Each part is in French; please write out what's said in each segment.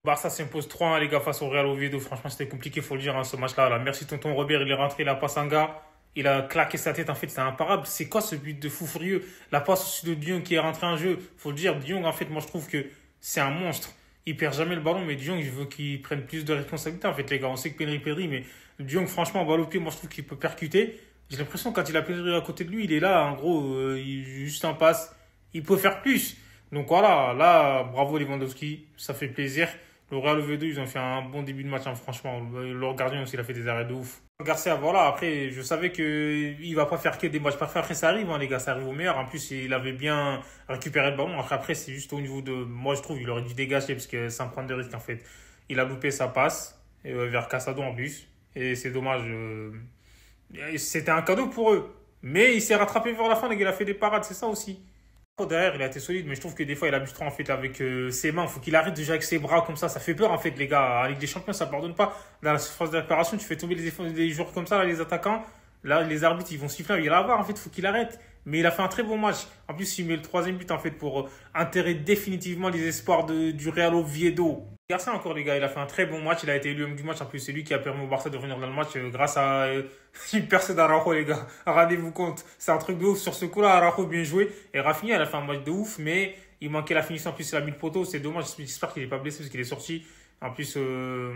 Barça s'impose 3-1 les gars face au Real Oviedo. Franchement, c'était compliqué, faut le dire, hein, ce match-là. Là. Merci tonton Robert, il est rentré, il a passé un gars. Il a claqué sa tête, en fait, c'est imparable. C'est quoi ce but de fou furieux? La passe au-dessus de Dion qui est rentré en jeu. Faut le dire, Dion, en fait, moi je trouve que c'est un monstre. Il perd jamais le ballon, mais Dion, je veux qu'il prenne plus de responsabilité, en fait, les gars. On sait que Pedri, mais Dion, franchement, balle au pied, moi je trouve qu'il peut percuter. J'ai l'impression que quand il a Pedri à côté de lui, il est là, en gros, il juste en passe. Il peut faire plus. Donc voilà, là, bravo Lewandowski, ça fait plaisir. Le Real Oviedo, ils ont fait un bon début de match, hein, franchement. Leur gardien aussi, il a fait des arrêts de ouf. Garcia, voilà, après, je savais qu'il va pas faire que des matchs parfaits. Après, ça arrive, hein, les gars, ça arrive au meilleur. En plus, il avait bien récupéré le ballon. Après, c'est juste au niveau de. Moi, je trouve qu'il aurait dû dégager parce que sans prendre de risque, en fait. Il a loupé sa passe vers Casado en plus. Et c'est dommage. C'était un cadeau pour eux. Mais il s'est rattrapé vers la fin, les gars, il a fait des parades, c'est ça aussi. Derrière, il a été solide, mais je trouve que des fois, il abuse trop en fait avec ses mains. Il faut qu'il arrête de jouer avec ses bras comme ça fait peur en fait, les gars. En Ligue des Champions, ça pardonne pas. Dans la phase de réparation, tu fais tomber des joueurs comme ça, là, les attaquants. Là, les arbitres, ils vont siffler, il va l'avoir en fait, il faut qu'il arrête. Mais il a fait un très bon match. En plus, il met le troisième but en fait pour enterrer définitivement les espoirs du Real Oviedo. Garcia encore les gars, il a fait un très bon match, il a été élu homme du match, en plus c'est lui qui a permis au Barça de revenir dans le match grâce à une percée d'Araujo les gars, rendez-vous compte, c'est un truc de ouf sur ce coup là, Araujo bien joué, et Rafinha il a fait un match de ouf, mais il manquait la finition, en plus il a mis le poteau, c'est dommage, j'espère qu'il n'est pas blessé parce qu'il est sorti, en plus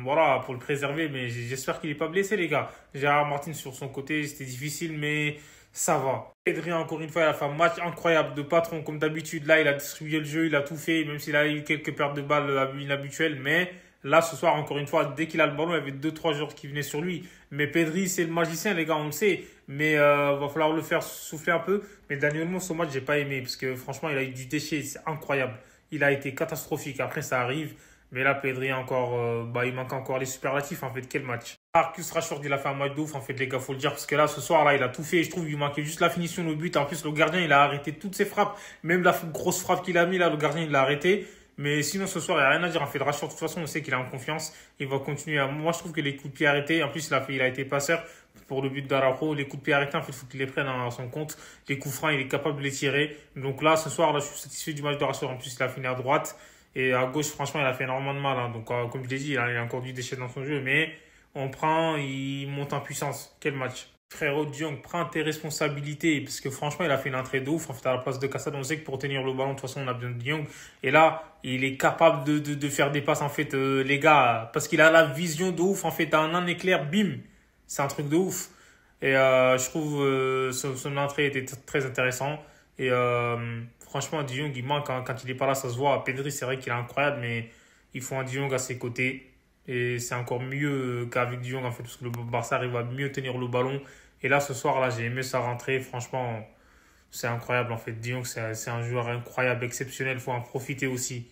voilà, pour le préserver, mais j'espère qu'il n'est pas blessé les gars, Gérard Martin sur son côté, c'était difficile, mais ça va. Pedri, encore une fois, il a fait un match incroyable de patron, comme d'habitude. Là, il a distribué le jeu, il a tout fait, même s'il a eu quelques pertes de balles inhabituelles. Mais là, ce soir, encore une fois, dès qu'il a le ballon, il y avait deux trois joueurs qui venaient sur lui. Mais Pedri, c'est le magicien, les gars, on le sait. Mais va falloir le faire souffler un peu. Mais Daniel Olmo, ce match, j'ai pas aimé, parce que franchement, il a eu du déchet, c'est incroyable. Il a été catastrophique. Après, ça arrive. Mais là, Pedri, encore, il manque encore les superlatifs, en fait. Quel match. Marcus Rashford, il a fait un match de ouf, en fait, les gars, faut le dire, parce que là, ce soir, là, il a tout fait. Je trouve qu'il manquait juste la finition, le but. En plus, le gardien, il a arrêté toutes ses frappes. Même la grosse frappe qu'il a mis, là, le gardien, il l'a arrêté. Mais sinon, ce soir, il n'y a rien à dire. En fait, Rashford, de toute façon, on sait qu'il est en confiance. Il va continuer à. Moi, je trouve que les coups de pied arrêtés, en plus, il a été passeur pour le but d'Araujo. Les coups de pied arrêtés, en fait, il faut qu'il les prenne à son compte. Les coups francs, il est capable de les tirer. Donc là, ce soir, là, je suis satisfait du match de Rashford. En plus, il a fini à droite. Et à gauche, franchement, il a fait énormément de mal, hein. Donc, comme je l'ai dit, il a encore du déchet dans son jeu. Mais on prend, il monte en puissance. Quel match. Frérot Diong, prends tes responsabilités. Parce que franchement, il a fait une entrée de ouf. En fait, à la place de Casado, on sait que pour tenir le ballon, de toute façon, on a besoin de Diong. Et là, il est capable de faire des passes, en fait, les gars. Parce qu'il a la vision de ouf. En fait, en un éclair, bim. C'est un truc de ouf. Et je trouve son entrée était très intéressant. Et franchement, De Jong, il manque, hein. Quand il est pas là, ça se voit. Pedri, c'est vrai qu'il est incroyable, mais il faut un De Jong à ses côtés. Et c'est encore mieux qu'avec De Jong, en fait, parce que le Barça arrive à mieux tenir le ballon. Et là, ce soir, là, j'ai aimé sa rentrée. Franchement, c'est incroyable, en fait. De Jong, c'est un joueur incroyable, exceptionnel. Il faut en profiter aussi.